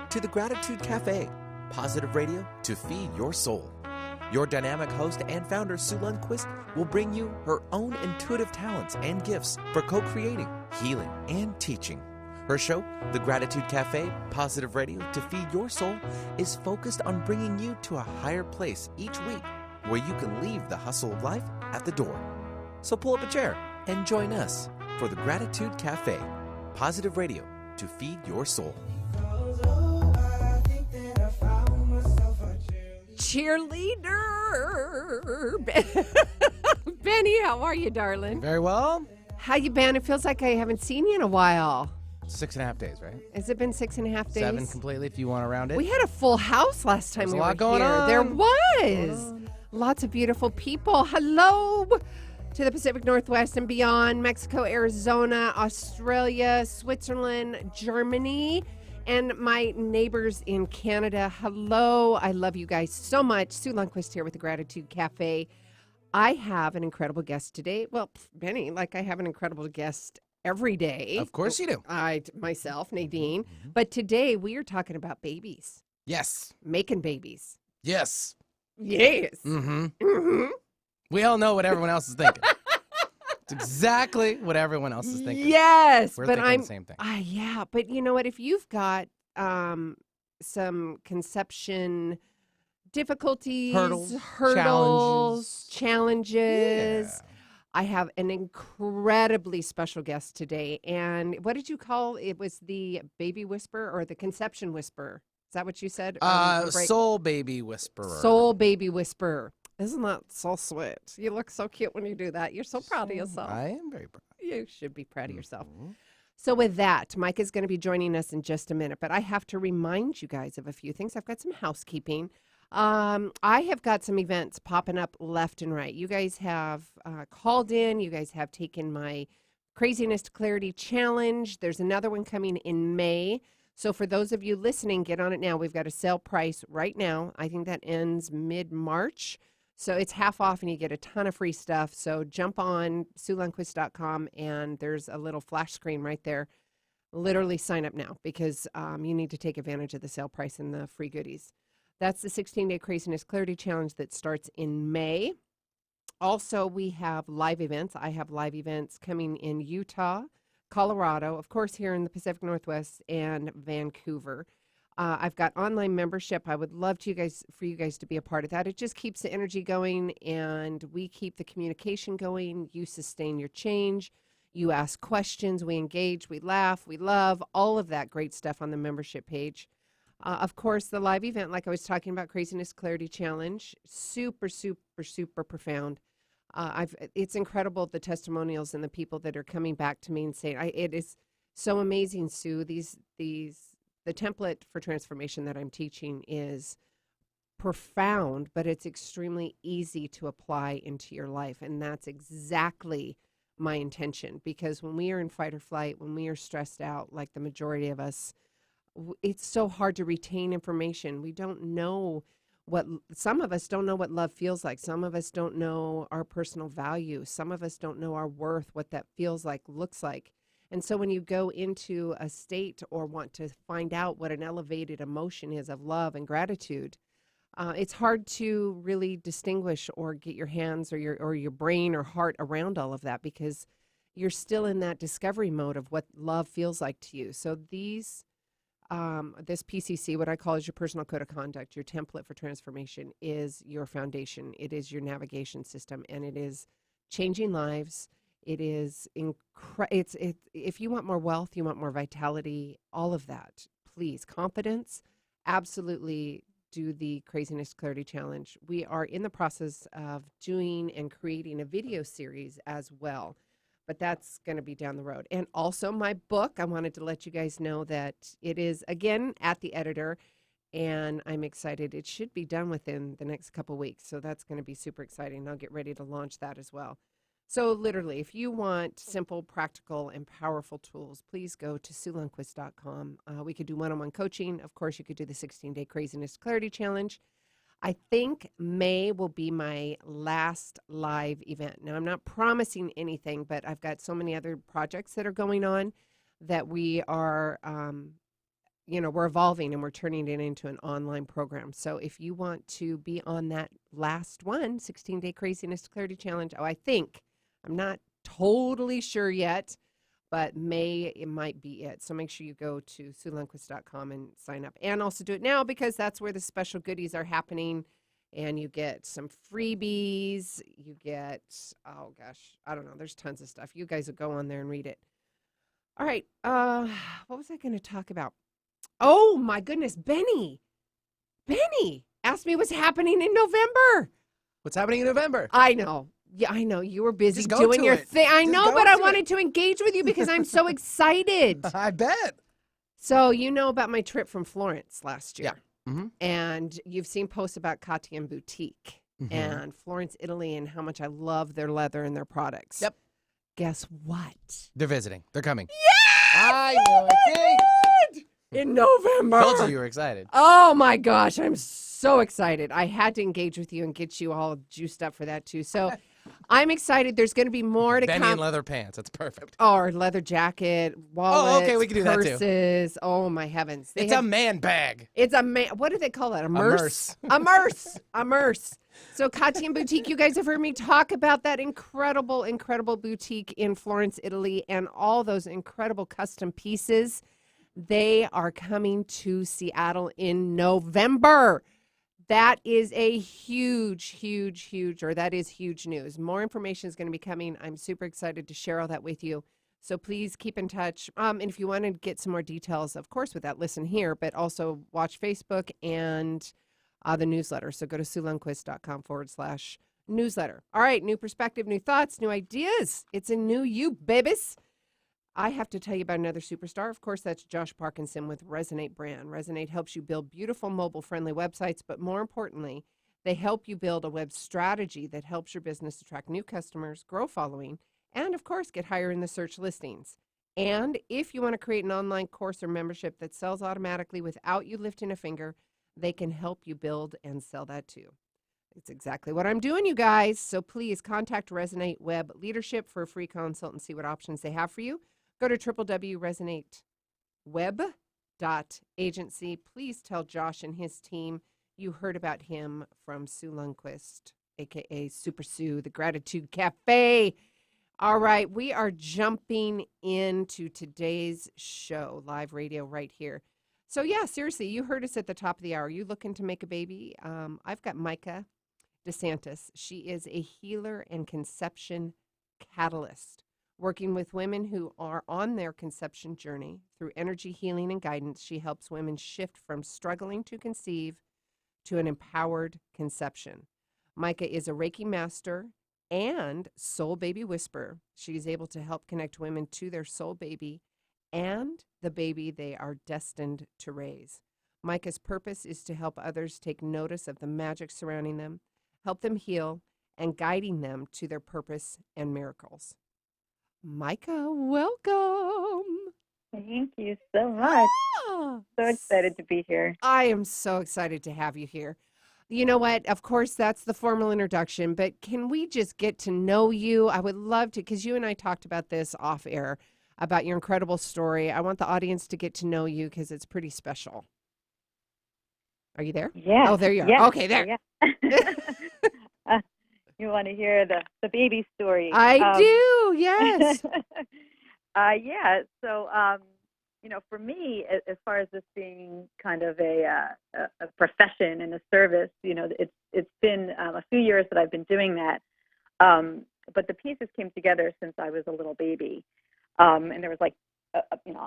to the Gratitude Cafe, positive radio to feed your soul. Your dynamic host and founder, Sue Lundquist, will bring you her own intuitive talents and gifts for co-creating, healing, and teaching. Her show, The Gratitude Cafe, positive radio to feed your soul, is focused on bringing you to a higher place each week where you can leave the hustle of life at the door. So pull up a chair and join us for The Gratitude Cafe, positive radio to feed your soul. Cheerleader. Benny, how are you, darling? Very well. How you been? It feels like I haven't seen you in a while. 6.5 days, right? Has it been 6.5 days? 7 completely if you want to round it. We had a full house last time There's we a lot were going here. on. There was. Lots of beautiful people. Hello to the Pacific Northwest and beyond. Mexico, Arizona, Australia, Switzerland, Germany, and my neighbors in Canada. Hello. I love you guys so much. Sue Lundquist here with the Gratitude Cafe. I have an incredible guest today. Well, Benny, like I have an incredible guest every day. Of course you do. Myself, Nadine. But today we are talking about babies. Yes. Making babies. Yes. Yes. Mm-hmm. Mm-hmm. We all know what everyone else is thinking. It's exactly what everyone else is thinking. Yes, We're but thinking the same thing. Yeah, but you know what? If you've got some conception difficulties, hurdles, challenges. Yeah. I have an incredibly special guest today. And what did you call it? Was the baby whisperer or the conception whisperer? Is that what you said? Soul baby whisperer. Soul baby whisperer. Isn't that so sweet? You look so cute when you do that. You're so proud of yourself. I am very proud. You should be proud of yourself. Mm-hmm. So with that, Mike is going to be joining us in just a minute, but I have to remind you guys of a few things. I've got some housekeeping. I have got some events popping up left and right. You guys have called in. You guys have taken my Craziness to Clarity Challenge. There's another one coming in May. So for those of you listening, get on it now. We've got a sale price right now. I think that ends mid-March. So it's half off and you get a ton of free stuff. So jump on SueLundquist.com and there's a little flash screen right there. Literally sign up now because you need to take advantage of the sale price and the free goodies. That's the 16-day Craziness Clarity Challenge that starts in May. Also, we have live events. I have live events coming in Utah, Colorado, of course, here in the Pacific Northwest, and Vancouver. I've got online membership. I would love for you guys to be a part of that. It just keeps the energy going, and we keep the communication going. You sustain your change. You ask questions. We engage. We laugh. We love. All of that great stuff on the membership page. Of course, the live event, like I was talking about, Craziness Clarity Challenge, super, super, super profound. It's incredible, the testimonials and the people that are coming back to me and saying, it is so amazing, Sue. The template for transformation that I'm teaching is profound, but it's extremely easy to apply into your life. And that's exactly my intention, because when we are in fight or flight, when we are stressed out, like the majority of us, it's so hard to retain information. We don't know some of us don't know what love feels like. Some of us don't know our personal value. Some of us don't know our worth, what that feels like, looks like. And so when you go into a state or want to find out what an elevated emotion is of love and gratitude, it's hard to really distinguish or get your hands or your brain or heart around all of that, because you're still in that discovery mode of what love feels like to you. So this PCC, what I call is your personal code of conduct, your template for transformation, is your foundation. It is your navigation system, and it is changing lives. It is if you want more wealth, you want more vitality, all of that, please, confidence, absolutely do the Craziness Clarity Challenge. We are in the process of doing and creating a video series as well, but that's going to be down the road. And also my book, I wanted to let you guys know that it is, again, at the editor, and I'm excited. It should be done within the next couple weeks, so that's going to be super exciting. I'll get ready to launch that as well. So literally, if you want simple, practical, and powerful tools, please go to SueLundquist.com. We could do one-on-one coaching. Of course, you could do the 16-day Craziness Clarity Challenge. I think May will be my last live event. Now, I'm not promising anything, but I've got so many other projects that are going on that we are, we're evolving and we're turning it into an online program. So if you want to be on that last one, 16-day craziness to clarity challenge, I'm not totally sure yet, but it might be it. So make sure you go to SueLundquist.com and sign up, and also do it now because that's where the special goodies are happening. And you get some freebies. You get, oh gosh, I don't know. There's tons of stuff. You guys will go on there and read it. All right. What was I going to talk about? Oh my goodness, Benny asked me what's happening in November. What's happening in November? I know. Yeah, I know. You were busy Just go doing to your it. thing. I Just know, go but I to wanted it. to engage with you because I'm so excited. I bet. So you know about my trip from Florence last year. Yeah. Mm-hmm. And you've seen posts about Katya and Boutique and Florence, Italy, and how much I love their leather and their products. Yep. Guess what? They're visiting. They're coming. Yes! I know it. In November. Told you were excited. Oh my gosh, I'm so excited. I had to engage with you and get you all juiced up for that too. So I'm excited. There's going to be more to Benny come. in leather pants. That's perfect. Or leather jacket, wallets, okay, we can do that too. purses. Oh my heavens. It's a man bag. It's a man. What do they call that? A merce. A merce. So Katya and Boutique, you guys have heard me talk about that incredible, incredible boutique in Florence, Italy, and all those incredible custom pieces. They are coming to Seattle in November. That is a huge news. More information is going to be coming. I'm super excited to share all that with you. So please keep in touch. And if you want to get some more details, of course, with that, listen here, but also watch Facebook and the newsletter. So go to SueLundquist.com/newsletter. All right, new perspective, new thoughts, new ideas. It's a new you, babies. I have to tell you about another superstar. Of course, that's Josh Parkinson with Resonate Brand. Resonate helps you build beautiful mobile-friendly websites, but more importantly, they help you build a web strategy that helps your business attract new customers, grow following, and, of course, get higher in the search listings. And if you want to create an online course or membership that sells automatically without you lifting a finger, they can help you build and sell that too. It's exactly what I'm doing, you guys. So please contact Resonate Web Leadership for a free consult and see what options they have for you. Go to www.resonateWeb.agency. Please tell Josh and his team you heard about him from Sue Lundquist, a.k.a. Super Sue, the Gratitude Cafe. All right, we are jumping into today's show, live radio right here. So, yeah, seriously, you heard us at the top of the hour. You looking to make a baby? I've got Mica DeSantis. She is a healer and conception catalyst, working with women who are on their conception journey. Through energy healing and guidance, she helps women shift from struggling to conceive to an empowered conception. Mica is a Reiki master and soul baby whisperer. She's able to help connect women to their soul baby and the baby they are destined to raise. Mica's purpose is to help others take notice of the magic surrounding them, help them heal, and guiding them to their purpose and miracles. Mica, welcome. Thank you so much. Ah, So excited to be here. I am so excited to have you here. You know what? Of course, that's the formal introduction, but can we just get to know you? I would love to, because you and I talked about this off air, about your incredible story. I want the audience to get to know you because it's pretty special. Are you there? Yeah. Oh, there you are. Yeah. Okay, there. Yeah. You want to hear the baby story? I do, yes. Yeah. So, for me, as far as this being kind of a profession and a service, it's been a few years that I've been doing that. But the pieces came together since I was a little baby. And there was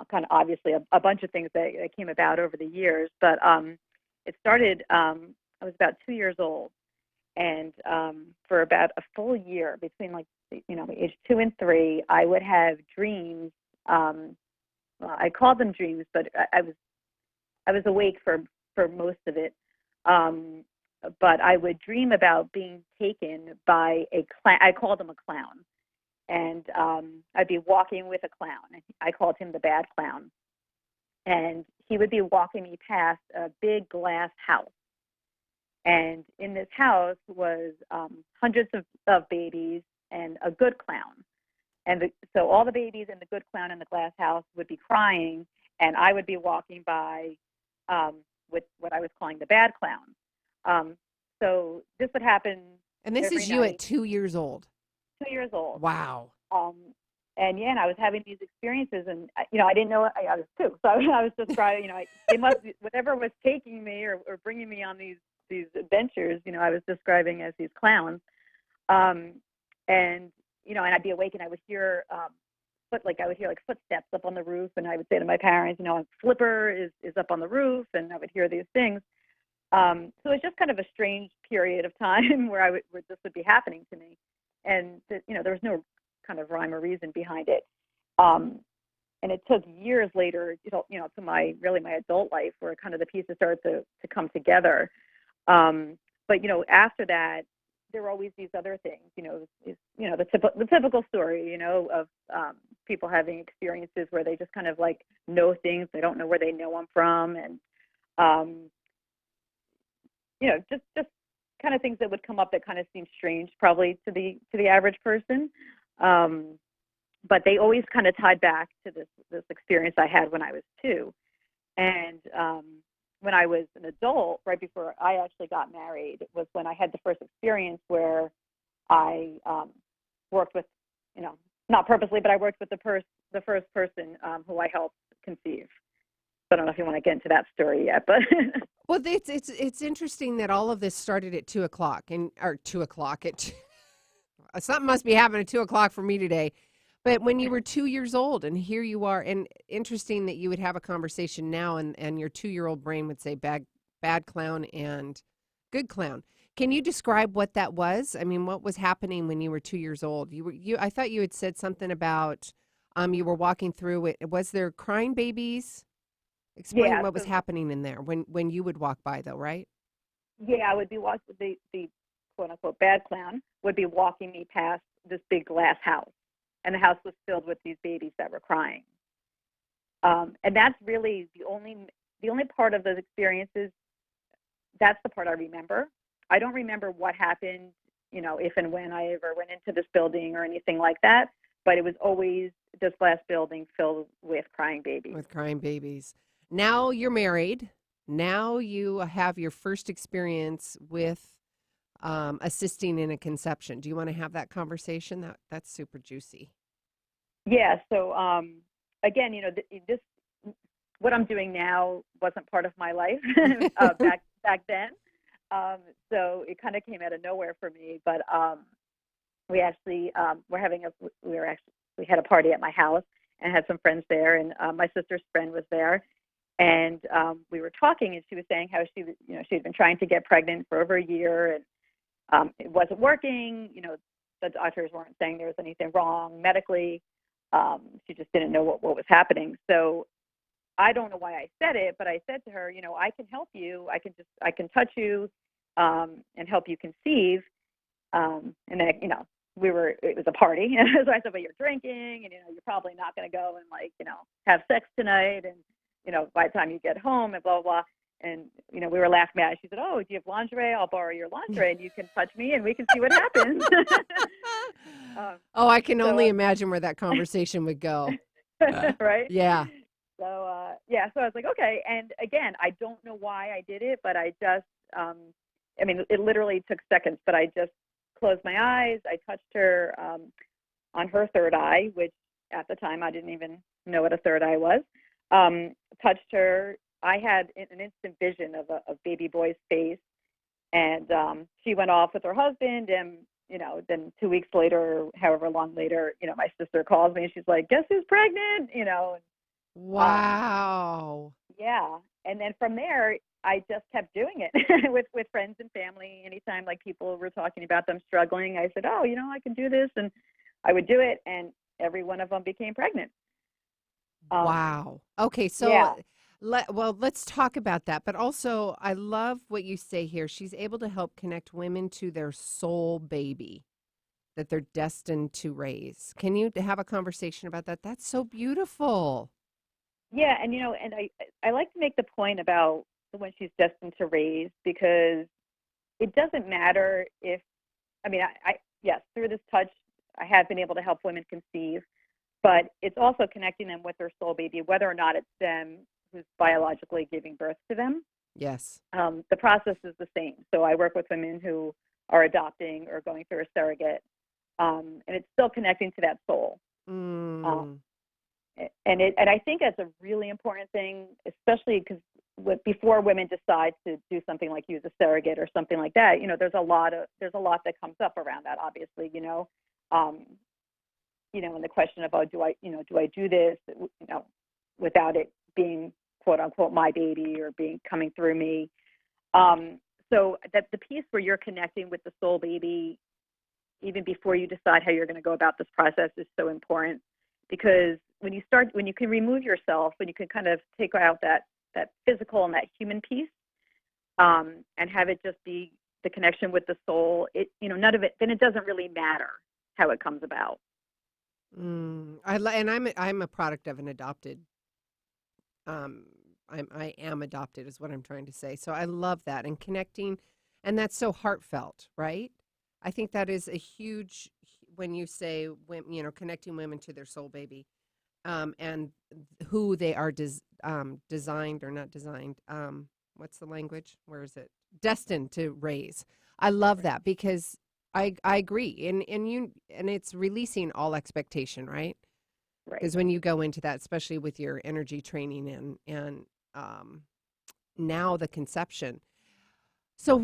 kind of obviously a bunch of things that came about over the years. But it started, I was about 2 years old. And for about a full year, between age 2 and 3, I would have dreams. I called them dreams, but I was awake for most of it. But I would dream about being taken by a clown. I called him a clown, and I'd be walking with a clown. I called him the bad clown, and he would be walking me past a big glass house. And in this house was hundreds of babies and a good clown. And so all the babies and the good clown in the glass house would be crying, and I would be walking by with what I was calling the bad clown. So this would happen And this every is you night. at 2 years old. 2 years old. Wow. And yeah, and I was having these experiences, and I didn't know I was two, so I was describing, it must be, whatever was taking me or bringing me on these adventures, I was describing as these clowns, and and I'd be awake and I would hear footsteps up on the roof, and I would say to my parents, Flipper is up on the roof, and I would hear these things. So it's just kind of a strange period of time where this would be happening to me, and there was no kind of rhyme or reason behind it. And it took years later, to my adult life, where kind of the pieces started to come together. But after that, there were always these other things. The typical story, of people having experiences where they just kind of like know things, they don't know where they know them from, and just kind of things that would come up that kind of seem strange, probably to the average person. But they always kind of tied back to this experience I had when I was 2. And when I was an adult, right before I actually got married, was when I had the first experience where I worked with, not purposely, but I worked with the first person who I helped conceive. So I don't know if you want to get into that story yet, but Well, it's interesting that all of this started at 2:00 or 2:00 something must be happening at 2:00 for me today. But when you were 2 years old, and here you are, and interesting that you would have a conversation now, and your 2-year-old brain would say bad clown and good clown. Can you describe what that was? I mean, what was happening when you were 2 years old? I thought you had said something about you were walking through it. Was there crying babies? Explain what was happening in there when you would walk by, though, right? Yeah, I would be walking, the quote unquote bad clown would be walking me past this big glass house, and the house was filled with these babies that were crying. And that's really the only part of those experiences. That's the part I remember. I don't remember what happened, if and when I ever went into this building or anything like that. But it was always this glass building filled with crying babies. With crying babies. Now you're married. Now you have your first experience with assisting in a conception. Do you want to have that conversation? That's super juicy. Yeah. So again, this what I'm doing now wasn't part of my life back then. So it kind of came out of nowhere for me. But we actually we had a party at my house and had some friends there, and my sister's friend was there, and we were talking, and she was saying how she had been trying to get pregnant for over a year, and it wasn't working. The doctors weren't saying there was anything wrong medically. She just didn't know what was happening. So I don't know why I said it, but I said to her, I can help you. I can touch you and help you conceive. And then, it was a party. So I said, but you're drinking, and, you're probably not going to go and have sex tonight. And, by the time you get home and blah, blah, blah. And, we were laughing at it. She said, oh, do you have lingerie? I'll borrow your lingerie and you can touch me and we can see what happens. I can only imagine where that conversation would go. Right? Yeah. So, so I was like, okay. And again, I don't know why I did it, but I just, it literally took seconds, but I just closed my eyes. I touched her on her third eye, which at the time I didn't even know what a third eye was. Touched her. I had an instant vision of a baby boy's face, and she went off with her husband, and then 2 weeks later, however long later, my sister calls me and she's like, guess who's pregnant? Wow. Yeah. And then from there, I just kept doing it with friends and family. Anytime people were talking about them struggling, I said, oh, I can do this. And I would do it. And every one of them became pregnant. Wow. Okay. So yeah. let's talk about that. But also, I love what you say here. She's able to help connect women to their soul baby that they're destined to raise. Can you have a conversation about that? That's so beautiful. Yeah. And, and I like to make the point about when she's destined to raise, because it doesn't matter if, yes, through this touch, I have been able to help women conceive. but it's also connecting them with their soul baby, whether or not it's them who's biologically giving birth to them. Yes. The process is the same. So I work with women who are adopting or going through a surrogate, and it's still connecting to that soul. And I think that's a really important thing, especially because before women decide to do something like use a surrogate or something like that, there's a lot that comes up around that, obviously, and the question about do I do this, without it being quote unquote my baby or coming through me. So that the piece where you're connecting with the soul baby, even before you decide how you're going to go about this process, is so important, because when you can remove yourself, when you can kind of take out that physical and that human piece, and have it just be the connection with the soul, none of it, then it doesn't really matter how it comes about. I'm a product of an adopted. I am adopted, is what I'm trying to say. So I love that, and connecting, and that's so heartfelt, right? I think that is a huge, when you say, connecting women to their soul baby, and who they are designed or not designed. What's the language? Where is it? Destined to raise. I love that, because I agree, and it's releasing all expectation, right? Right. Because when you go into that, especially with your energy training and now the conception. So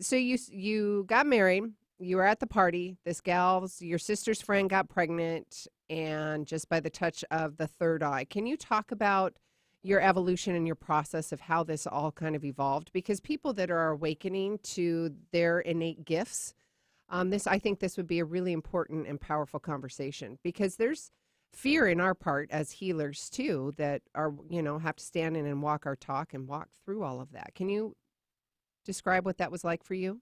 you got married, you were at the party, your sister's friend got pregnant, and just by the touch of the third eye. Can you talk about your evolution and your process of how this all kind of evolved? Because people that are awakening to their innate gifts, I think this would be a really important and powerful conversation, because there's fear in our part as healers too, that are, have to stand in and walk our talk and walk through all of that. Can you describe what that was like for you?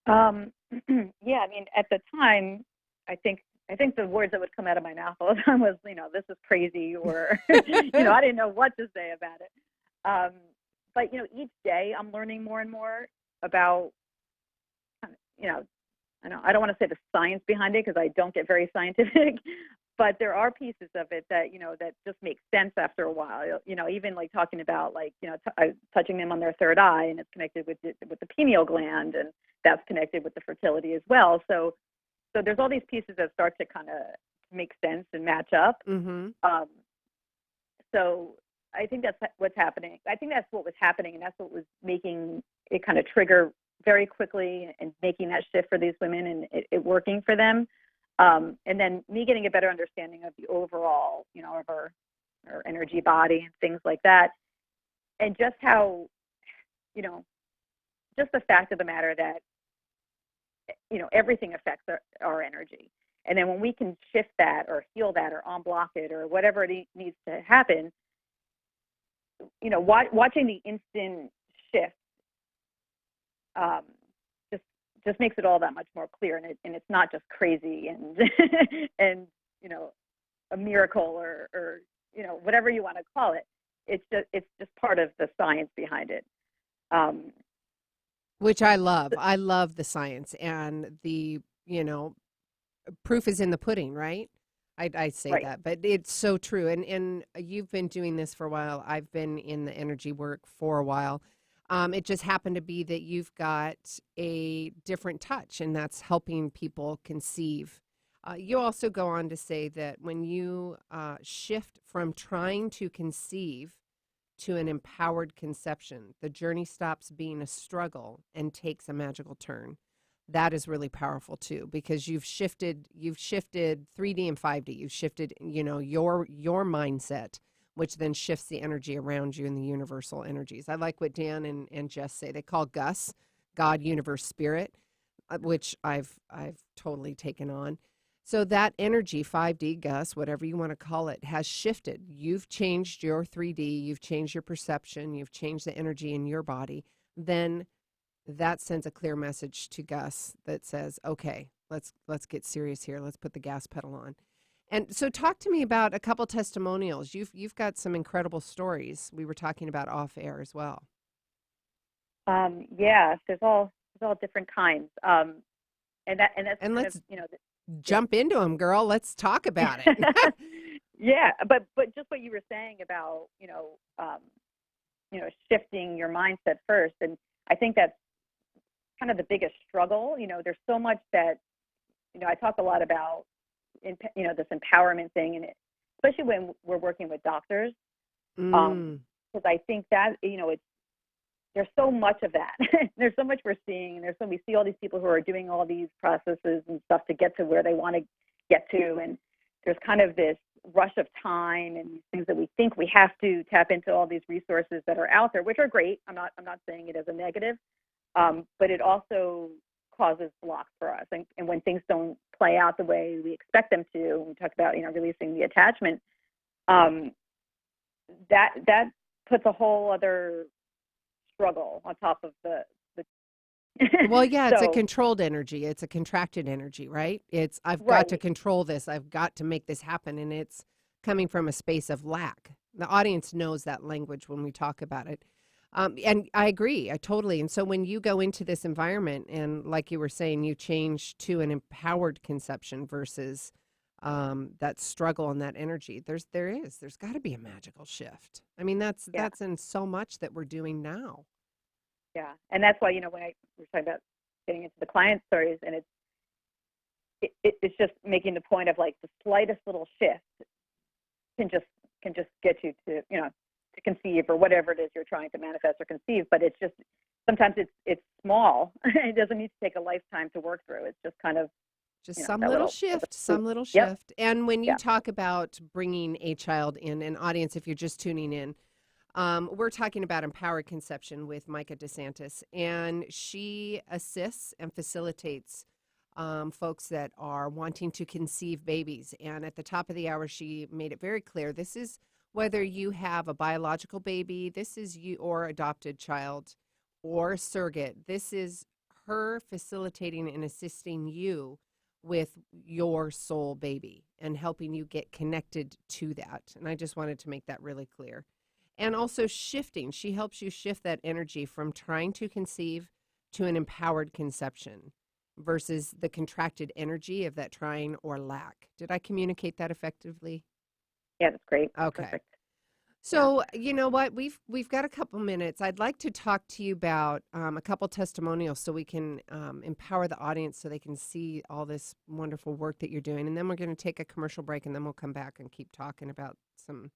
Yeah, I mean, at the time, I think the words that would come out of my mouth all the time was, this is crazy, or, I didn't know what to say about it. But, each day I'm learning more and more about, I don't want to say the science behind it, because I don't get very scientific, but there are pieces of it that, that just make sense after a while. Even like talking about touching them on their third eye, and it's connected with the pineal gland, and that's connected with the fertility as well. So there's all these pieces that start to kind of make sense and match up. Mm-hmm. So I think that's what's happening. I think that's what was happening, and that's what was making it kind of trigger very quickly and making that shift for these women, and it working for them. And then me getting a better understanding of the overall, of our energy body and things like that. And just how, just the fact of the matter that, everything affects our energy. And then when we can shift that or heal that or unblock it or whatever it needs to happen, watching the instant shift just makes it all that much more clear, and it's not just crazy and and a miracle or whatever you want to call it. It's just part of the science behind it. Which I love. I love the science, and the proof is in the pudding, right? I say right. that, but it's so true. And you've been doing this for a while. I've been in the energy work for a while. It just happened to be that you've got a different touch, and that's helping people conceive. You also go on to say that when you shift from trying to conceive to an empowered conception, the journey stops being a struggle and takes a magical turn. That is really powerful too, because you've shifted 3D and 5D. You've shifted, your mindset, which then shifts the energy around you in the universal energies. I like what Dan and Jess say. They call Gus God, Universe, Spirit, which I've totally taken on. So that energy, 5D, Gus, whatever you want to call it, has shifted. You've changed your 3D, you've changed your perception, you've changed the energy in your body. Then that sends a clear message to Gus that says, okay, let's get serious here. Let's put the gas pedal on. And so talk to me about a couple testimonials. You've got some incredible stories. We were talking about off air as well. Yeah, there's all different kinds. And that's jump into them, girl. Let's talk about it. Yeah, but just what you were saying about shifting your mindset first, and I think that's kind of the biggest struggle. There's so much that I talk a lot about this empowerment thing, and especially when we're working with doctors, because I think that there's so much of that. There's so much we're seeing, and we see all these people who are doing all these processes and stuff to get to where they want to get to, and there's kind of this rush of time and these things that we think we have to tap into all these resources that are out there, which are great. I'm not saying it as a negative, but it also causes blocks for us. And when things don't play out the way we expect them to, we talk about releasing the attachment. That puts a whole other struggle on top of the Well, yeah, it's a controlled energy. It's a contracted energy, right? It's I've got to control this. I've got to make this happen. And it's coming from a space of lack. The audience knows that language when we talk about it. And I agree. I totally. And so when you go into this environment and like you were saying, you change to an empowered conception versus that struggle and that energy, there's got to be a magical shift. I mean, that's in so much that we're doing now. Yeah, and that's why when we're talking about getting into the client stories, and it's just making the point of like the slightest little shift can just get you to to conceive or whatever it is you're trying to manifest or conceive. But it's just sometimes it's small. It doesn't need to take a lifetime to work through. It's just kind of just some little shift. And when you talk about bringing a child in, an audience, if you're just tuning in. We're talking about empowered conception with Mica DeSantis, and she assists and facilitates folks that are wanting to conceive babies. And at the top of the hour, she made it very clear, this is whether you have a biological baby, this is you or adopted child or surrogate. This is her facilitating and assisting you with your soul baby and helping you get connected to that. And I just wanted to make that really clear. And also shifting. She helps you shift that energy from trying to conceive to an empowered conception versus the contracted energy of that trying or lack. Did I communicate that effectively? Yeah, that's great. Okay. Perfect. So, you know what? We've got a couple minutes. I'd like to talk to you about a couple testimonials so we can empower the audience so they can see all this wonderful work that you're doing. And then we're going to take a commercial break, and then we'll come back and keep talking about some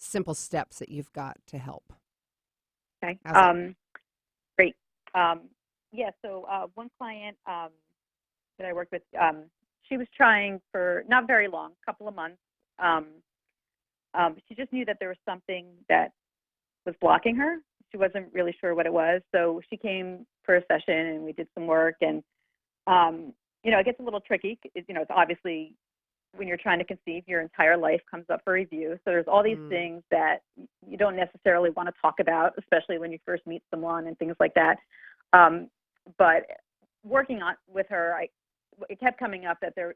simple steps that you've got to help. Okay. Great. So one client that I worked with, she was trying for not very long, a couple of months. She just knew that there was something that was blocking her. She wasn't really sure what it was. So she came for a session and we did some work, and it gets a little tricky. It's obviously when you're trying to conceive, your entire life comes up for review. So there's all these things that you don't necessarily want to talk about, especially when you first meet someone and things like that. But working with her, it kept coming up that there,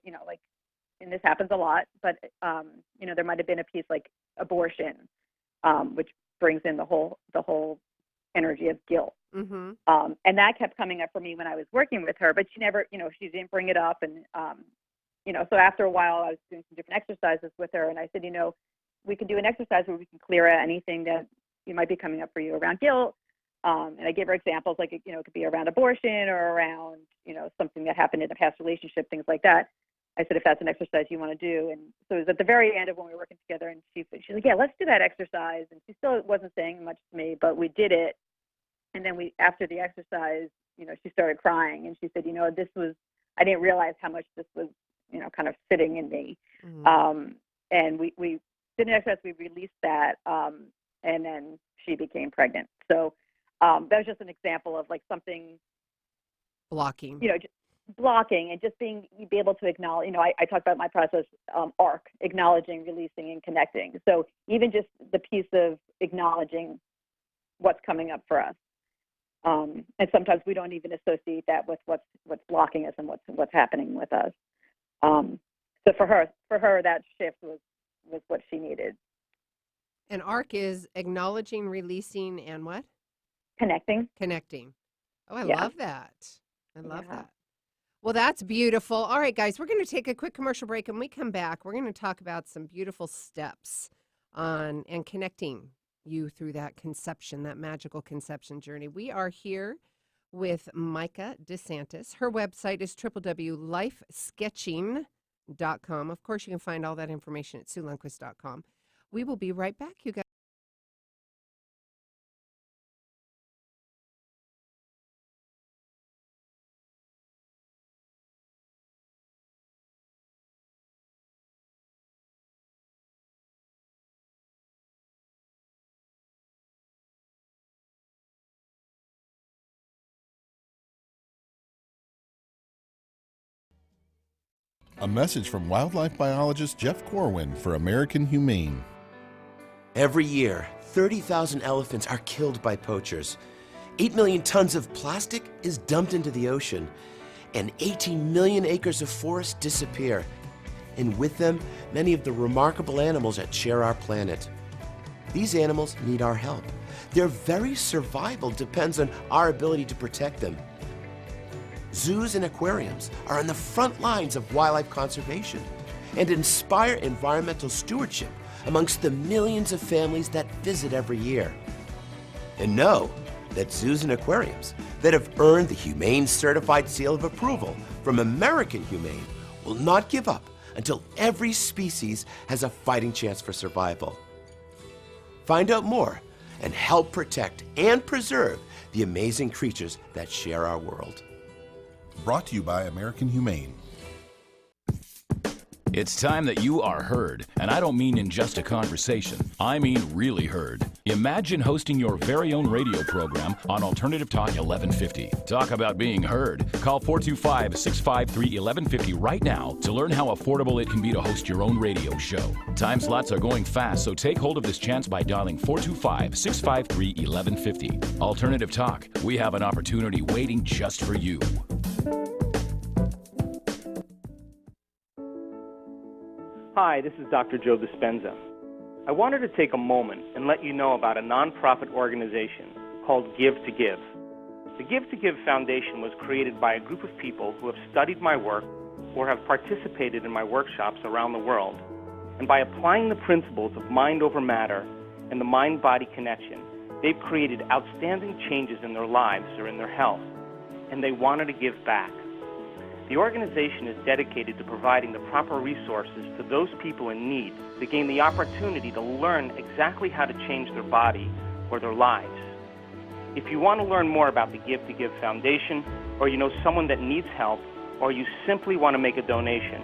and this happens a lot, but, there might have been a piece like abortion, which brings in the whole energy of guilt. Mm-hmm. And that kept coming up for me when I was working with her, but she never, she didn't bring it up. And, so after a while, I was doing some different exercises with her, and I said, we can do an exercise where we can clear out anything that you might be coming up for you around guilt. And I gave her examples like, it could be around abortion or around, something that happened in a past relationship, things like that. I said, if that's an exercise you want to do. And so it was at the very end of when we were working together, and she's like, yeah, let's do that exercise. And she still wasn't saying much to me, but we did it. And then after the exercise, she started crying, and she said, I didn't realize how much this was, kind of sitting in me. Mm-hmm. And we did an exercise, we released that, and then she became pregnant. So that was just an example of like something blocking, blocking, and just be able to acknowledge, I talked about my process, ARC, acknowledging, releasing, and connecting. So even just the piece of acknowledging what's coming up for us. And sometimes we don't even associate that with what's blocking us and what's happening with us. So for her, that shift was what she needed. And ARC is acknowledging, releasing, and what? Connecting. Oh, I love that. I love that. Well, that's beautiful. All right, guys, we're going to take a quick commercial break. And when we come back, we're going to talk about some beautiful steps on and connecting you through that conception, that magical conception journey. We are here with Mica DeSantis. Her website is www.lifesketching.com. Of course, you can find all that information at SueLundquist.com. We will be right back, you guys. A message from wildlife biologist Jeff Corwin for American Humane. Every year, 30,000 elephants are killed by poachers. 8 million tons of plastic is dumped into the ocean, and 18 million acres of forest disappear. And with them, many of the remarkable animals that share our planet. These animals need our help. Their very survival depends on our ability to protect them. Zoos and aquariums are on the front lines of wildlife conservation and inspire environmental stewardship amongst the millions of families that visit every year. And know that zoos and aquariums that have earned the Humane Certified Seal of Approval from American Humane will not give up until every species has a fighting chance for survival. Find out more and help protect and preserve the amazing creatures that share our world. Brought to you by American Humane. It's time that you are heard, and I don't mean in just a conversation. I mean really heard. Imagine hosting your very own radio program on Alternative Talk 1150. Talk about being heard. Call 425-653-1150 right now to learn how affordable it can be to host your own radio show. Time slots are going fast, so take hold of this chance by dialing 425-653-1150. Alternative Talk. We have an opportunity waiting just for you. Hi, this is Dr. Joe Dispenza. I wanted to take a moment and let you know about a nonprofit organization called Give to Give. The Give to Give Foundation was created by a group of people who have studied my work or have participated in my workshops around the world. And by applying the principles of mind over matter and the mind-body connection, they've created outstanding changes in their lives or in their health, and they wanted to give back. The organization is dedicated to providing the proper resources to those people in need to gain the opportunity to learn exactly how to change their body or their lives. If you want to learn more about the Give to Give Foundation, or you know someone that needs help, or you simply want to make a donation,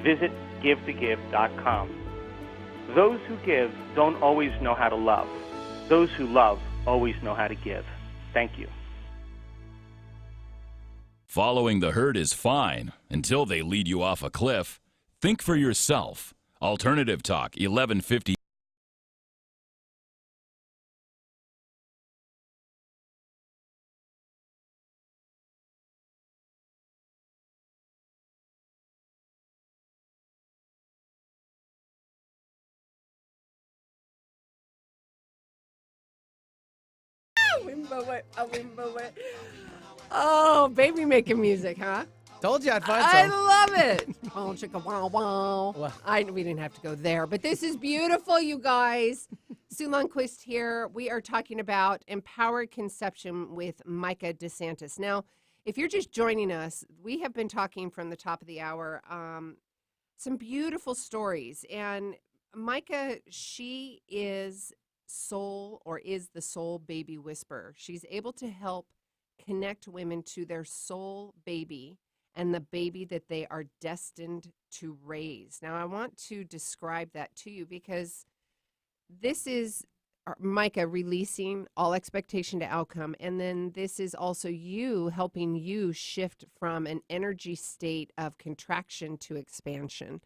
visit givetogive.com. Those who give don't always know how to love. Those who love always know how to give. Thank you. Following the herd is fine until they lead you off a cliff. Think for yourself. Alternative Talk 1150. Oh, baby making music, huh? Told you I'd find I some. love it. Oh, chicka wow wow. Well. We didn't have to go there, but this is beautiful, you guys. Sue Lundquist here. We are talking about empowered conception with Mica DeSantis. Now, if you're just joining us, we have been talking from the top of the hour some beautiful stories. And Mica, she is the soul baby whisperer. She's able to help connect women to their soul baby and the baby that they are destined to raise. Now, I want to describe that to you because this is Mica releasing all expectation to outcome. And then this is also you helping you shift from an energy state of contraction to expansion.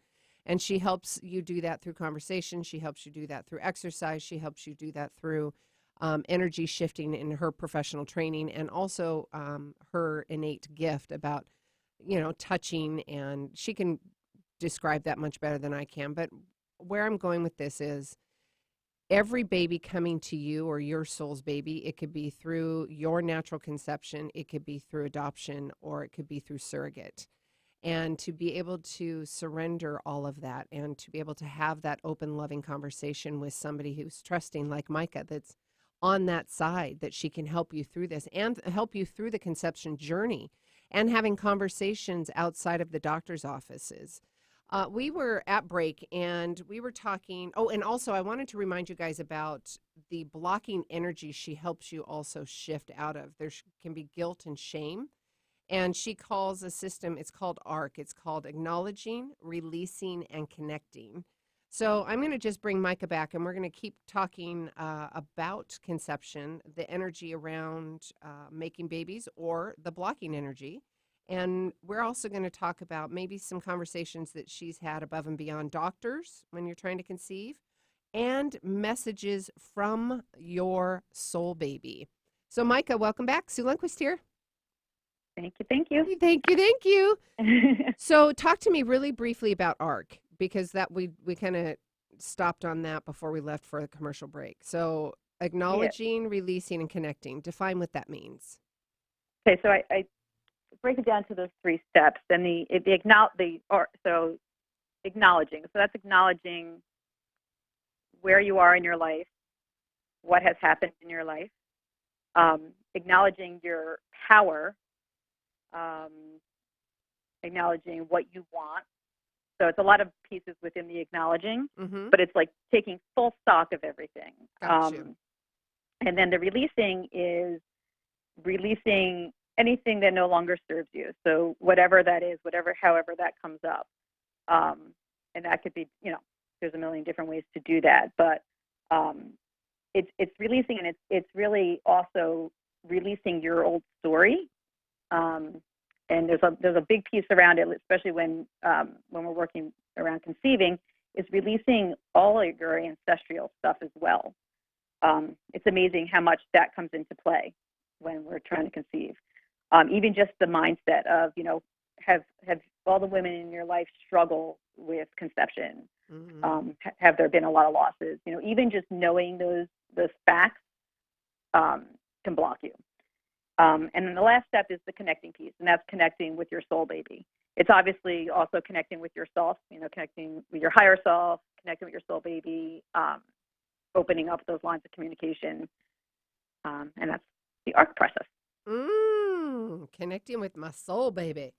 And she helps you do that through conversation. She helps you do that through exercise. She helps you do that through energy shifting in her professional training, and also her innate gift about, touching, and she can describe that much better than I can. But where I'm going with this is every baby coming to you or your soul's baby, it could be through your natural conception, it could be through adoption, or it could be through surrogate. And to be able to surrender all of that and to be able to have that open, loving conversation with somebody who's trusting, like Mica, that's on that side, that she can help you through this and help you through the conception journey, and having conversations outside of the doctor's offices. We were at break and we were talking. Oh, and also I wanted to remind you guys about the blocking energy she helps you also shift out of. There can be guilt and shame. And she calls a system, it's called ARC. It's called Acknowledging, Releasing, and Connecting. So I'm going to just bring Mica back, and we're going to keep talking about conception, the energy around making babies, or the blocking energy. And we're also going to talk about maybe some conversations that she's had above and beyond doctors when you're trying to conceive, and messages from your soul baby. So Mica, welcome back. Sue Lundquist here. Thank you. Thank you. Thank you. So talk to me really briefly about ARC, because that we kind of stopped on that before we left for the commercial break. So acknowledging, releasing, and connecting. Define what that means. Okay, so I break it down to those 3 steps. And so acknowledging. So that's acknowledging where you are in your life, what has happened in your life, acknowledging your power, acknowledging what you want. So it's a lot of pieces within the acknowledging, but it's like taking full stock of everything. And then the releasing is releasing anything that no longer serves you. So whatever that is, however that comes up. And that could be, there's a million different ways to do that, but it's releasing, and it's really also releasing your old story. And there's a big piece around it, especially when we're working around conceiving, is releasing all of your ancestral stuff as well. It's amazing how much that comes into play when we're trying to conceive. Even just the mindset of, have all the women in your life struggle with conception? Have there been a lot of losses? Even just knowing those facts can block you. And then the last step is the connecting piece, and that's connecting with your soul baby. It's obviously also connecting with yourself, connecting with your higher self, connecting with your soul baby, opening up those lines of communication, and that's the ARC process. Connecting with my soul baby.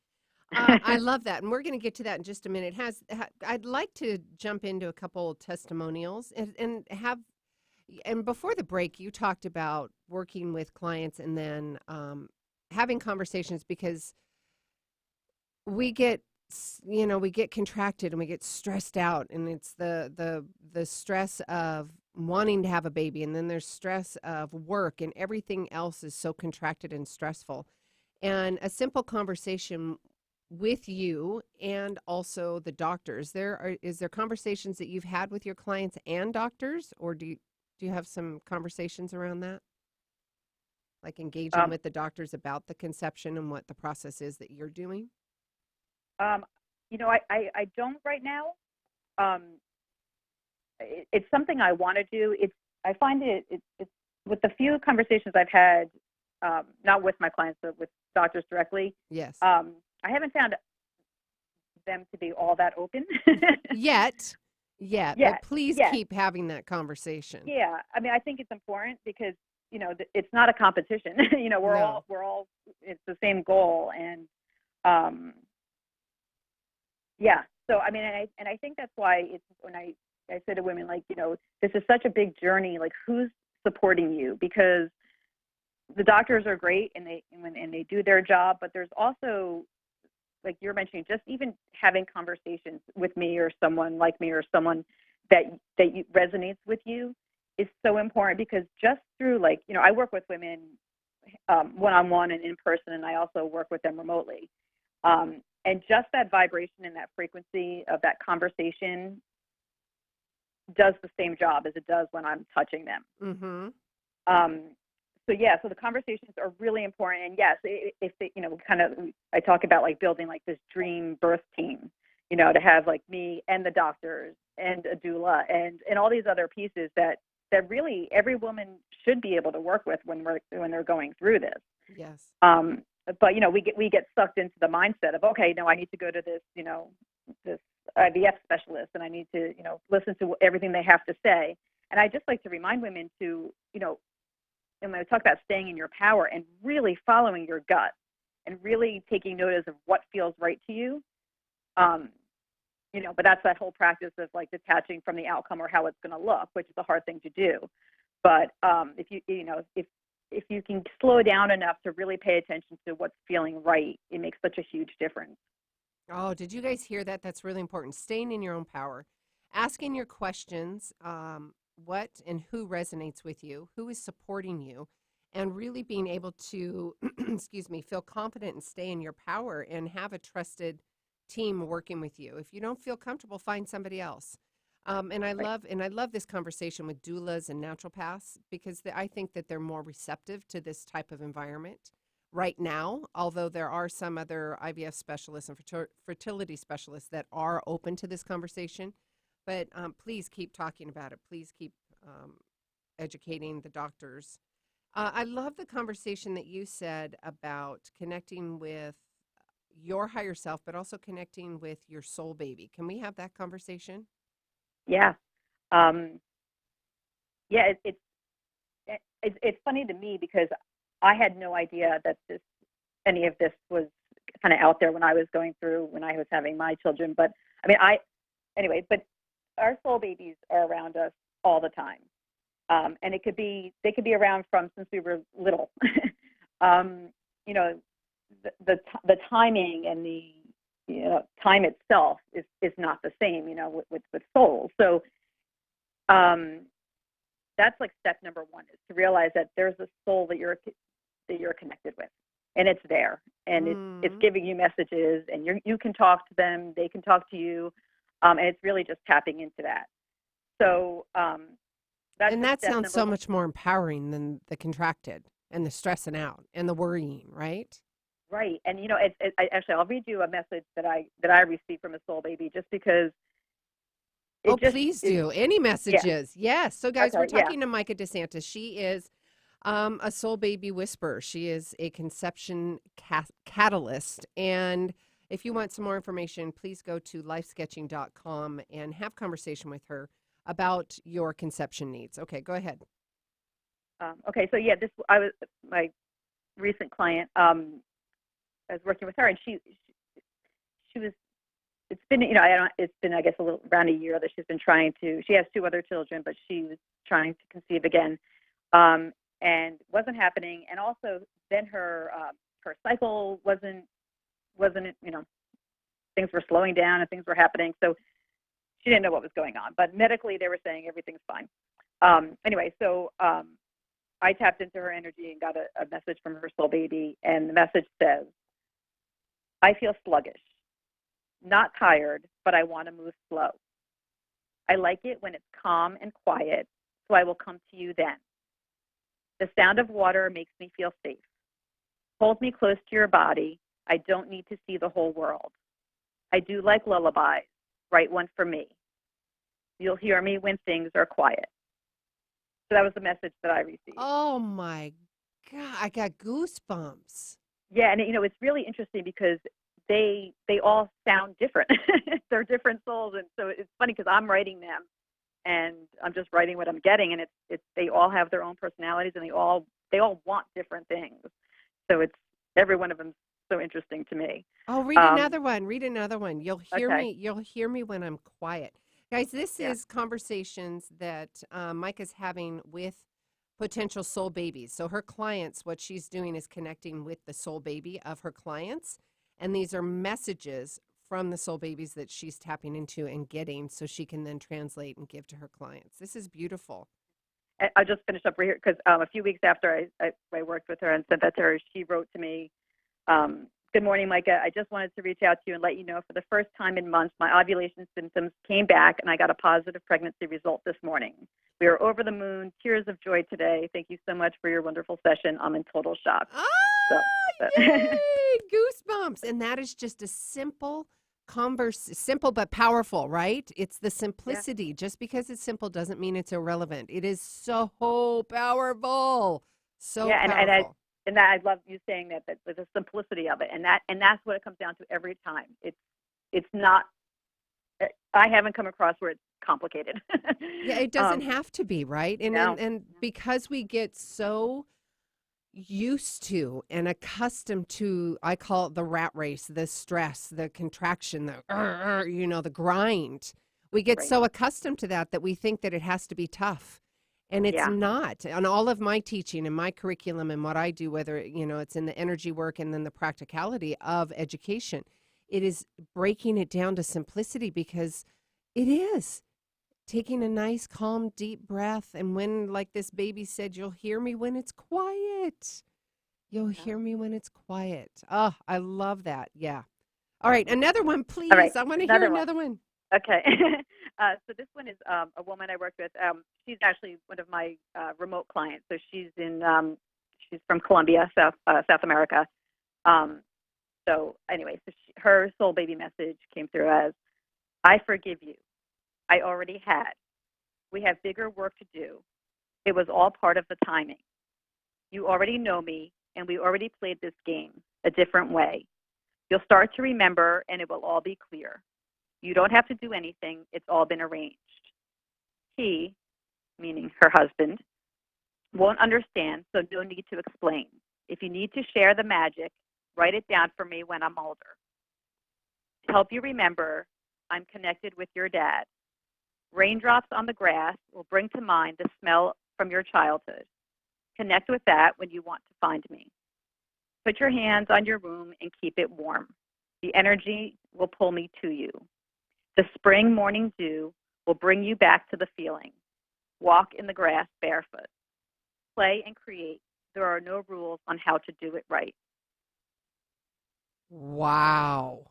I love that, and we're going to get to that in just a minute. I'd like to jump into a couple testimonials and before the break, you talked about working with clients and then having conversations, because we get contracted and we get stressed out, and it's the stress of wanting to have a baby, and then there's stress of work, and everything else is so contracted and stressful. And a simple conversation with you and also the doctors. Is there conversations that you've had with your clients and doctors, or do you have some conversations around that? Like engaging with the doctors about the conception and what the process is that you're doing? I don't right now. It's something I want to do. I find it's with the few conversations I've had, not with my clients, but with doctors directly. Yes. I haven't found them to be all that open. Yet. But please keep having that conversation. Yeah. I mean, I think it's important because, it's not a competition. We're all, it's the same goal. And, so, I mean, and I think that's why it's when I say to women, like, this is such a big journey, like who's supporting you? Because the doctors are great and they do their job, but there's also, like you're mentioning, just even having conversations with me or someone like me or someone that resonates with you is so important, because just through I work with women one-on-one and in person, and I also work with them remotely. And just that vibration and that frequency of that conversation does the same job as it does when I'm touching them. So the conversations are really important. And yes, if they, I talk about building this dream birth team, to have me and the doctors and a doula and all these other pieces that that really every woman should be able to work with when they're going through this. Yes. But we get sucked into the mindset of, okay, no, I need to go to this this IVF specialist, and I need to listen to everything they have to say. And I just like to remind women to and when I talk about staying in your power and really following your gut and really taking notice of what feels right to you. But that's that whole practice of like detaching from the outcome or how it's going to look, which is a hard thing to do. But if you can slow down enough to really pay attention to what's feeling right, it makes such a huge difference. Oh, did you guys hear that? That's really important. Staying in your own power, asking your questions, what and who resonates with you, who is supporting you, and really being able to, feel confident and stay in your power and have a trusted team working with you. If you don't feel comfortable, find somebody else. And I love this conversation with doulas and naturopaths because I think that they're more receptive to this type of environment right now, although there are some other IVF specialists and fertility specialists that are open to this conversation. But please keep talking about it. Please keep educating the doctors. I love the conversation that you said about connecting with your higher self, but also connecting with your soul baby. Can we have that conversation? Yeah. It's funny to me because I had no idea that any of this was kind of out there when I was having my children. But but our soul babies are around us all the time. And they could be around since we were little. The timing and the time itself is not the same, with souls. So that's like step number one, is to realize that there's a soul that you're connected with, and it's there, and it's giving you messages, and you can talk to them, they can talk to you, and it's really just tapping into that. So that sounds so much more empowering than the contracted and the stressing out and the worrying, right? Right, and I'll read you a message that I received from a soul baby, just because. Please do. Any messages? Yeah. Yes. So, guys, we're talking to Mica DeSantis. She is a soul baby whisperer. She is a conception catalyst. And if you want some more information, please go to lifesketching.com and have conversation with her about your conception needs. Okay, go ahead. Okay, so I was my recent client. I was working with her, and she was. It's been, it's been, I guess, around a year that she's been trying to. She has 2 other children, but she was trying to conceive again, and wasn't happening. And also, then her cycle wasn't. Things were slowing down and things were happening. So she didn't know what was going on. But medically, they were saying everything's fine. So I tapped into her energy and got a message from her soul baby, and the message says, "I feel sluggish. Not tired, but I want to move slow. I like it when it's calm and quiet, so I will come to you then. The sound of water makes me feel safe. Hold me close to your body. I don't need to see the whole world. I do like lullabies. Write one for me. You'll hear me when things are quiet." So that was the message that I received. Oh, my God. I got goosebumps. Yeah, and, it's really interesting because they all sound different. They're different souls, and so it's funny because I'm writing them, and I'm just writing what I'm getting, and it's they all have their own personalities, and they all want different things. So it's every one of them so interesting to me. Oh, read another one. Read another one. You'll hear me. You'll hear me when I'm quiet, guys. This is conversations that Mica's having with potential soul babies. So her clients, what she's doing is connecting with the soul baby of her clients. And these are messages from the soul babies that she's tapping into and getting so she can then translate and give to her clients. This is beautiful. I just finished up right here because a few weeks after I worked with her and sent that to her, she wrote to me, "Good morning, Mica. I just wanted to reach out to you and let you know for the first time in months, my ovulation symptoms came back and I got a positive pregnancy result this morning. We are over the moon. Tears of joy today. Thank you so much for your wonderful session. I'm in total shock." Oh, yay! Goosebumps. And that is just a simple simple but powerful, right? It's the simplicity. Yeah. Just because it's simple doesn't mean it's irrelevant. It is so powerful. So powerful. And I love you saying that with the simplicity of it, and that's what it comes down to every time. It's not. I haven't come across where it's complicated. Yeah, it doesn't have to be, right? And because we get so used to and accustomed to, I call it the rat race, the stress, the contraction, the grind. We get so accustomed to that we think that it has to be tough. And it's not. On all of my teaching and my curriculum and what I do, whether, it's in the energy work and then the practicality of education, it is breaking it down to simplicity, because it is taking a nice, calm, deep breath. And when, like this baby said, you'll hear me when it's quiet. You'll hear me when it's quiet. Oh, I love that. Yeah. All right. Another one, please. All right. I want to hear another one. Okay. So this one is a woman I worked with. She's actually one of my remote clients. So she's from Colombia, South America. So anyway, her soul baby message came through as, I forgive you. I already had. We have bigger work to do. It was all part of the timing. You already know me, and we already played this game a different way. You'll start to remember, and it will all be clear. You don't have to do anything. It's all been arranged. He, meaning her husband, won't understand, so no need to explain. If you need to share the magic, write it down for me when I'm older. To help you remember, I'm connected with your dad. Raindrops on the grass will bring to mind the smell from your childhood. Connect with that when you want to find me. Put your hands on your womb and keep it warm. The energy will pull me to you. The spring morning dew will bring you back to the feeling. Walk in the grass barefoot. Play and create. There are no rules on how to do it right. Wow.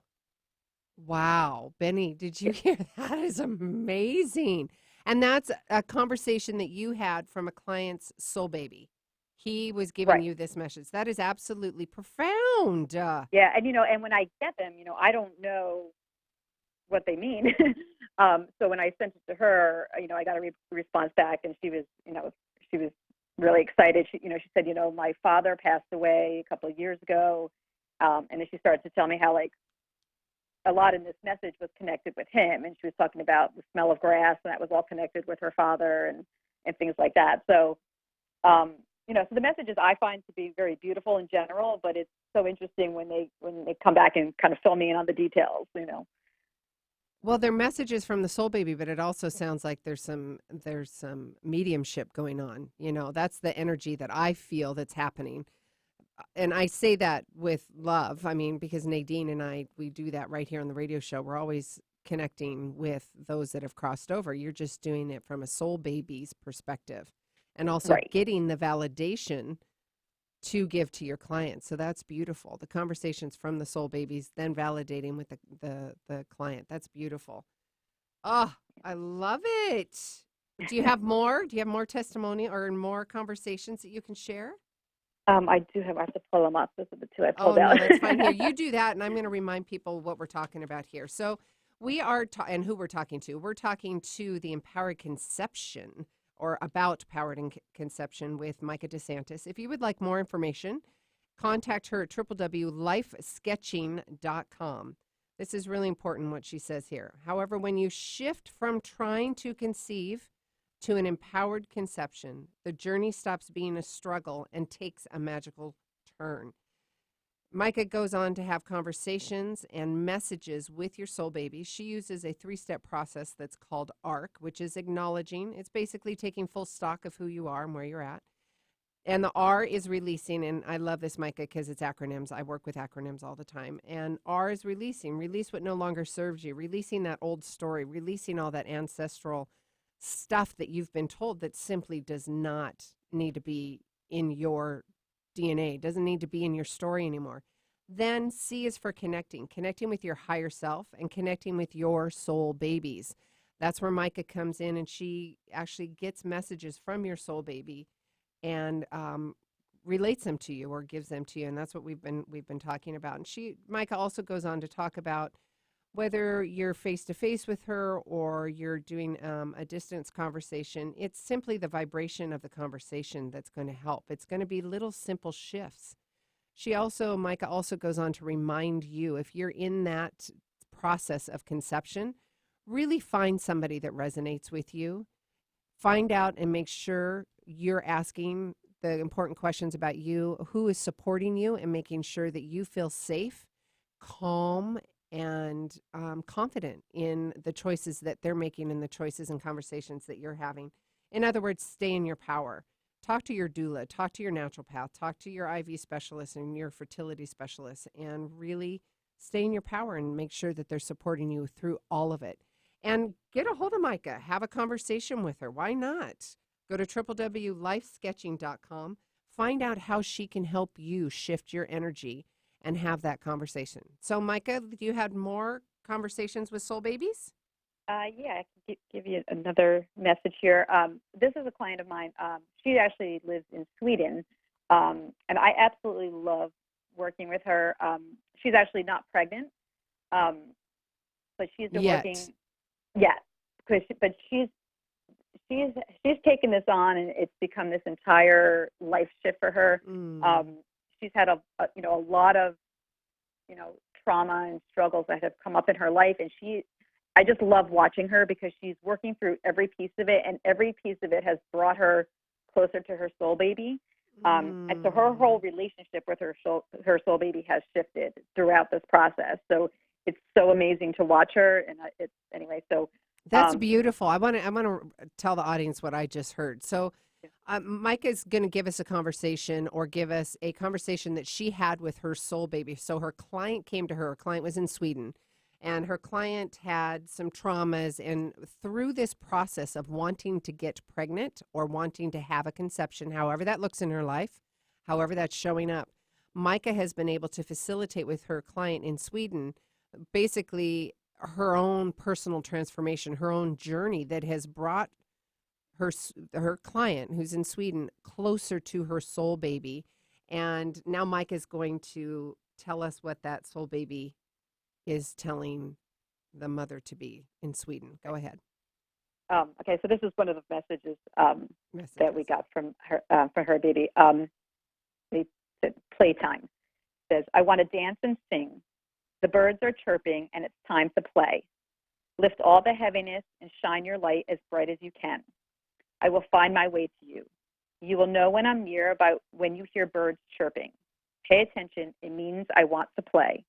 Wow. Benny, did you hear that? That is amazing. And that's a conversation that you had from a client's soul baby. He was giving you this message. That is absolutely profound. Yeah, and when I get them, I don't know what they mean. So when I sent it to her, I got a response back, and she was really excited. She said, my father passed away a couple of years ago, and then she started to tell me how a lot in this message was connected with him, and she was talking about the smell of grass, and that was all connected with her father and things like that. So, so the messages I find to be very beautiful in general, but it's so interesting when they come back and kind of fill me in on the details. Well, they're messages from the soul baby, but it also sounds like there's some mediumship going on. That's the energy that I feel that's happening. And I say that with love. I mean, because Nadine and I, we do that right here on the radio show. We're always connecting with those that have crossed over. You're just doing it from a soul baby's perspective, and also getting the validation to give to your clients. So that's beautiful. The conversations from the soul babies, then validating with the client. That's beautiful. Oh, I love it. Do you have more? Do you have more testimony or more conversations that you can share? I do have. I have to pull them up. Those are the two I pulled out. No, that's fine. Here, you do that, and I'm going to remind people what we're talking about here. So we are, and who we're talking to. We're talking to the Empowered Conception, or about Powered Conception, with Mica DeSantis. If you would like more information, contact her at www.lifesketching.com. This is really important what she says here. However, when you shift from trying to conceive to an empowered conception, the journey stops being a struggle and takes a magical turn. Mica goes on to have conversations and messages with your soul baby. She uses a 3-step process that's called ARC, which is acknowledging. It's basically taking full stock of who you are and where you're at. And the R is releasing, and I love this, Mica, because it's acronyms. I work with acronyms all the time. And R is releasing. Release what no longer serves you. Releasing that old story. Releasing all that ancestral stuff that you've been told that simply does not need to be in your DNA, doesn't need to be in your story anymore. Then C is for connecting with your higher self and connecting with your soul babies. That's where Mica comes in, and she actually gets messages from your soul baby and relates them to you or gives them to you, and that's what we've been talking about. And Mica also goes on to talk about whether you're face to face with her or you're doing a distance conversation, it's simply the vibration of the conversation that's going to help. It's going to be little simple shifts. Micah also goes on to remind you, if you're in that process of conception, really find somebody that resonates with you. Find out and make sure you're asking the important questions about you, who is supporting you, and making sure that you feel safe, calm, and confident in the choices that they're making and the choices and conversations that you're having. In other words, stay in your power. Talk to your doula, talk to your naturopath, talk to your IV specialist and your fertility specialist, and really stay in your power and make sure that they're supporting you through all of it. And get a hold of Mica. Have a conversation with her. Why not? Go to www.lifesketching.com. Find out how she can help you shift your energy and have that conversation. So, Mica, you had more conversations with soul babies? Yeah, I can give you another message here. This is a client of mine. She actually lives in Sweden, and I absolutely love working with her. She's actually not pregnant, but she's been working. Yeah, but she's taken this on, and it's become this entire life shift for her. She's had a lot of trauma and struggles that have come up in her life, and I just love watching her because she's working through every piece of it, and every piece of it has brought her closer to her soul baby. And so her whole relationship with her soul baby has shifted throughout this process. So it's so amazing to watch her. And so that's beautiful. I want to tell the audience what I just heard. So Micah is going to give us a conversation, or give us a conversation that she had with her soul baby. So her client came to her. Her client was in Sweden, and her client had some traumas. And through this process of wanting to get pregnant or wanting to have a conception, however that looks in her life, however that's showing up, Micah has been able to facilitate with her client in Sweden basically her own personal transformation, her own journey that has brought her client, who's in Sweden, closer to her soul baby. And now Mike is going to tell us what that soul baby is telling the mother to be in Sweden. Go ahead. Okay, so this is one of the messages that we got from her baby. They said, playtime. It says, I want to dance and sing. The birds are chirping, and it's time to play. Lift all the heaviness and shine your light as bright as you can. I will find my way to you. You will know when I'm near about when you hear birds chirping. Pay attention. It means I want to play.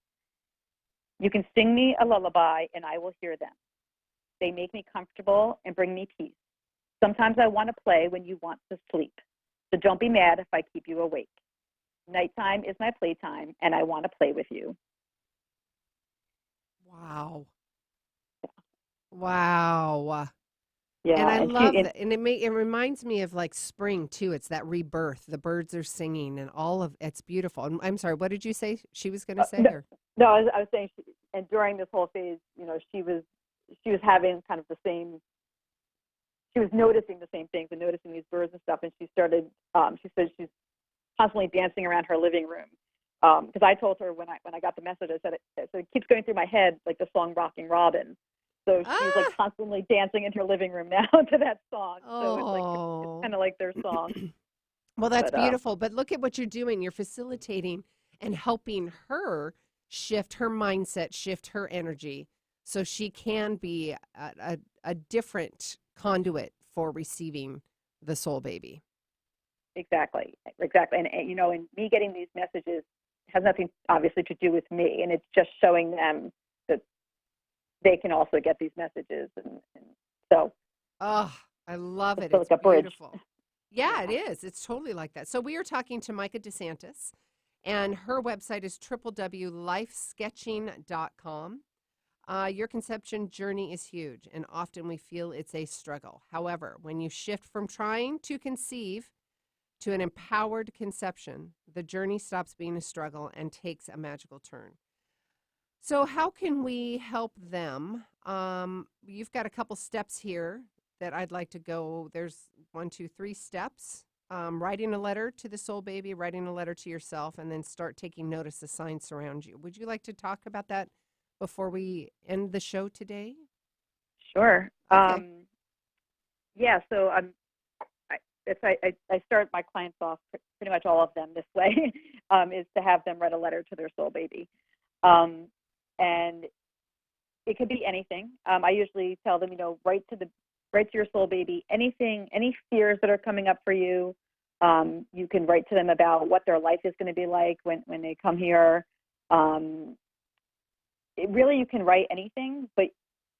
You can sing me a lullaby, and I will hear them. They make me comfortable and bring me peace. Sometimes I want to play when you want to sleep. So don't be mad if I keep you awake. Nighttime is my playtime, and I want to play with you. Wow. Wow. Yeah, and I love that. And it reminds me of like spring too. It's that rebirth. The birds are singing and all of it's beautiful. And I'm sorry, what did you say she was going to say? No, I was saying, and during this whole phase, she was having kind of the same. She was noticing the same things and noticing these birds and stuff. And she started. She said she's constantly dancing around her living room. Because I told her when I got the message, I said it keeps going through my head like the song "Rocking Robin." So she's like constantly dancing in her living room now to that song. So it's kind of like their song. Well, that's beautiful. But look at what you're doing. You're facilitating and helping her shift her mindset, shift her energy, so she can be a different conduit for receiving the soul baby. Exactly. And and me getting these messages has nothing obviously to do with me, and it's just showing them that they can also get these messages, and so. Oh, I love it. It's like beautiful. Yeah, it is. It's totally like that. So we are talking to Mica DeSantis, and her website is www.lifesketching.com. Your conception journey is huge, and often we feel it's a struggle. However, when you shift from trying to conceive to an empowered conception, the journey stops being a struggle and takes a magical turn. So how can we help them? You've got a couple steps here that I'd like to go. There's 1, 2, 3 steps. Writing a letter to the soul baby, writing a letter to yourself, and then start taking notice of signs surround you. Would you like to talk about that, before we end the show today? Sure. Okay. Yeah. So I start my clients off, pretty much all of them this way, is to have them write a letter to their soul baby, and it could be anything. I usually tell them, write to your soul baby. Anything, any fears that are coming up for you. You can write to them about what their life is going to be like when they come here. Really, you can write anything, but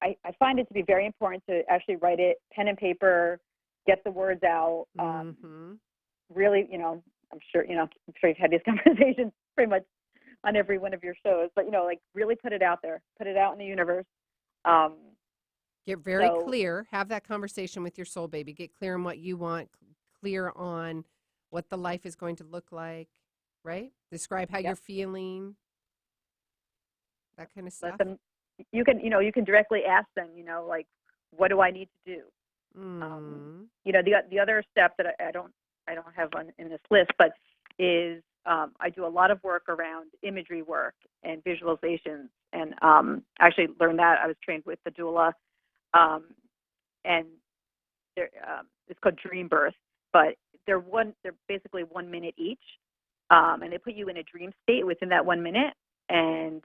I find it to be very important to actually write it, pen and paper, get the words out. Really, I'm sure you've had these conversations pretty much on every one of your shows, but really put it out there, put it out in the universe. Get very clear. Have that conversation with your soul baby. Get clear on what you want. Clear on what the life is going to look like. Right? Describe how you're feeling. That kind of stuff. You can directly ask them. What do I need to do? The other step that I don't have in this list, but is I do a lot of work around imagery work and visualizations, and actually learned that. I was trained with the doula, and it's called Dream Birth, but they're basically 1 minute each, and they put you in a dream state within that 1 minute, and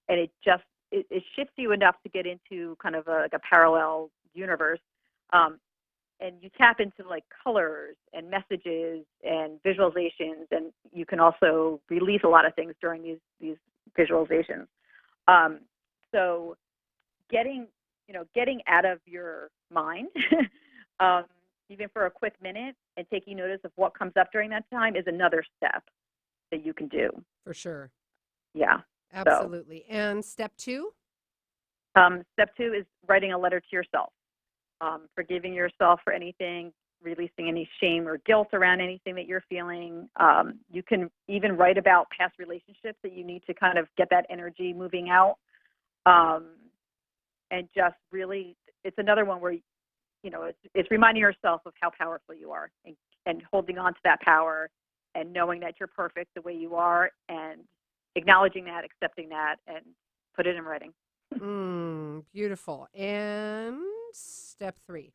it shifts you enough to get into kind of like a parallel universe. And you tap into like colors and messages and visualizations, and you can also release a lot of things during these visualizations. So getting out of your mind, even for a quick minute, and taking notice of what comes up during that time is another step that you can do. For sure. Yeah. Absolutely. So, and step 2? Step 2 is writing a letter to yourself. Forgiving yourself for anything, releasing any shame or guilt around anything that you're feeling. You can even write about past relationships that you need to kind of get that energy moving out. And just really, it's another one where, it's reminding yourself of how powerful you are, and holding on to that power, and knowing that you're perfect the way you are, and acknowledging that, accepting that, and put it in writing. Beautiful. And step 3.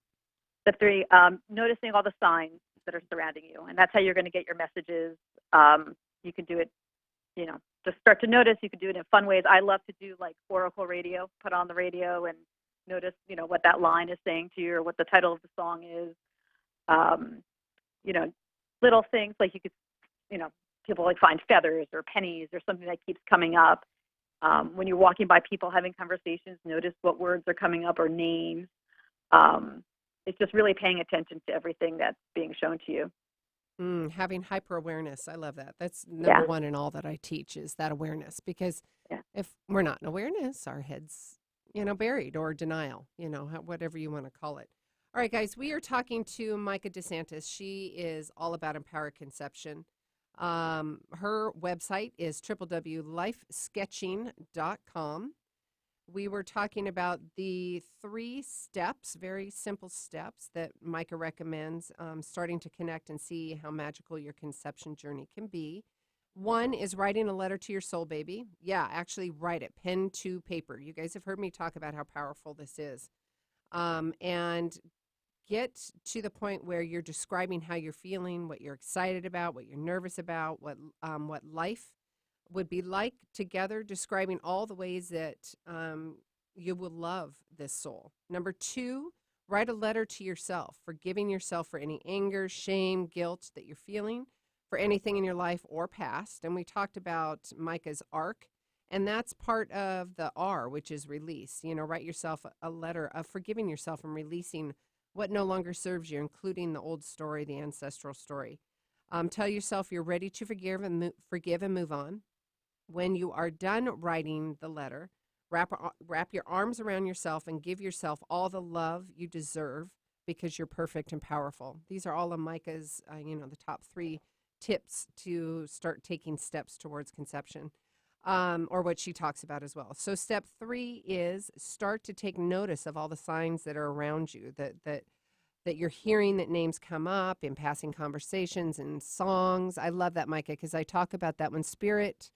Step 3, noticing all the signs that are surrounding you, and that's how you're going to get your messages. You can do it, just start to notice. You can do it in fun ways. I love to do like oracle radio, put on the radio and notice, what that line is saying to you, or what the title of the song is. Little things like you could, people like find feathers or pennies or something that keeps coming up. When you're walking by people having conversations, notice what words are coming up or names. It's just really paying attention to everything that's being shown to you. Having hyper awareness. I love that. That's number one in all that I teach, is that awareness. Because if we're not in awareness, our head's, buried, or denial, whatever you want to call it. All right, guys, we are talking to Mica DeSantis. She is all about empowered conception. Her website is www.lifesketching.com. We were talking about the 3 steps, very simple steps that Mica recommends, starting to connect and see how magical your conception journey can be. 1 is writing a letter to your soul baby. Yeah, actually write it, pen to paper. You guys have heard me talk about how powerful this is. And get to the point where you're describing how you're feeling, what you're excited about, what you're nervous about, what life would be like together, describing all the ways that you will love this soul. Number 2, write a letter to yourself, forgiving yourself for any anger, shame, guilt that you're feeling, for anything in your life or past. And we talked about Mica's arc, and that's part of the R, which is release. Write yourself a letter of forgiving yourself and releasing what no longer serves you, including the old story, the ancestral story. Tell yourself you're ready to forgive and move on. When you are done writing the letter, wrap your arms around yourself and give yourself all the love you deserve, because you're perfect and powerful. These are all of Mica's, the top 3 tips to start taking steps towards conception, or what she talks about as well. So step 3 is start to take notice of all the signs that are around you, that you're hearing, that names come up in passing conversations and songs. I love that, Mica, because I talk about that when spirit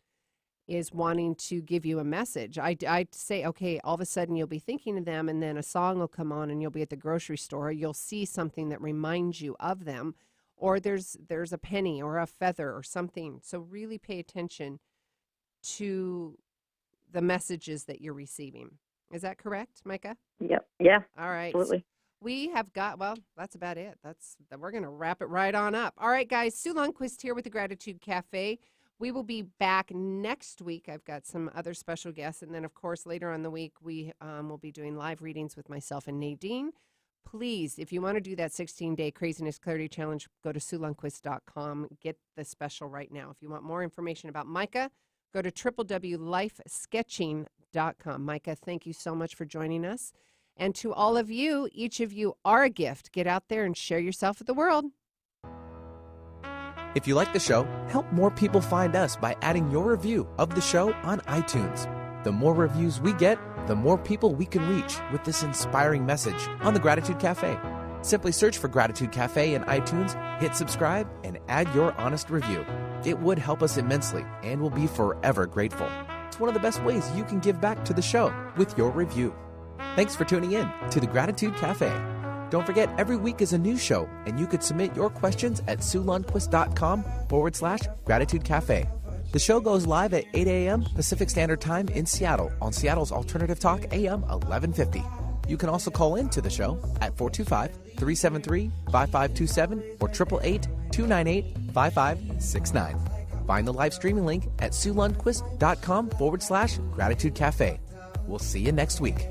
is wanting to give you a message. I'd say, okay, all of a sudden you'll be thinking of them, and then a song will come on and you'll be at the grocery store. You'll see something that reminds you of them, or there's a penny or a feather or something. So really pay attention to the messages that you're receiving. Is that correct, Mica? Yep. Yeah. All right. Absolutely. We have got, well, that's about it. We're going to wrap it right on up. All right, guys, Sue Lundquist here with the Gratitude Cafe. We will be back next week. I've got some other special guests. And then, of course, later on the week, we will be doing live readings with myself and Nadine. Please, if you want to do that 16-day Craziness Clarity Challenge, go to SueLundquist.com. Get the special right now. If you want more information about Mica, go to www.lifesketching.com. Mica, thank you so much for joining us. And to all of you, each of you are a gift. Get out there and share yourself with the world. If you like the show, help more people find us by adding your review of the show on iTunes. The more reviews we get, the more people we can reach with this inspiring message on the Gratitude Cafe. Simply search for Gratitude Cafe in iTunes, hit subscribe, and add your honest review. It would help us immensely, and we'll be forever grateful. It's one of the best ways you can give back to the show with your review. Thanks for tuning in to the Gratitude Cafe. Don't forget, every week is a new show, and you could submit your questions at SueLundquist.com/Gratitude Cafe. The show goes live at 8 a.m. Pacific Standard Time in Seattle on Seattle's Alternative Talk AM 1150. You can also call in to the show at 425-373-5527 or 888-298-5569. Find the live streaming link at SueLundquist.com/Gratitude Cafe. We'll see you next week.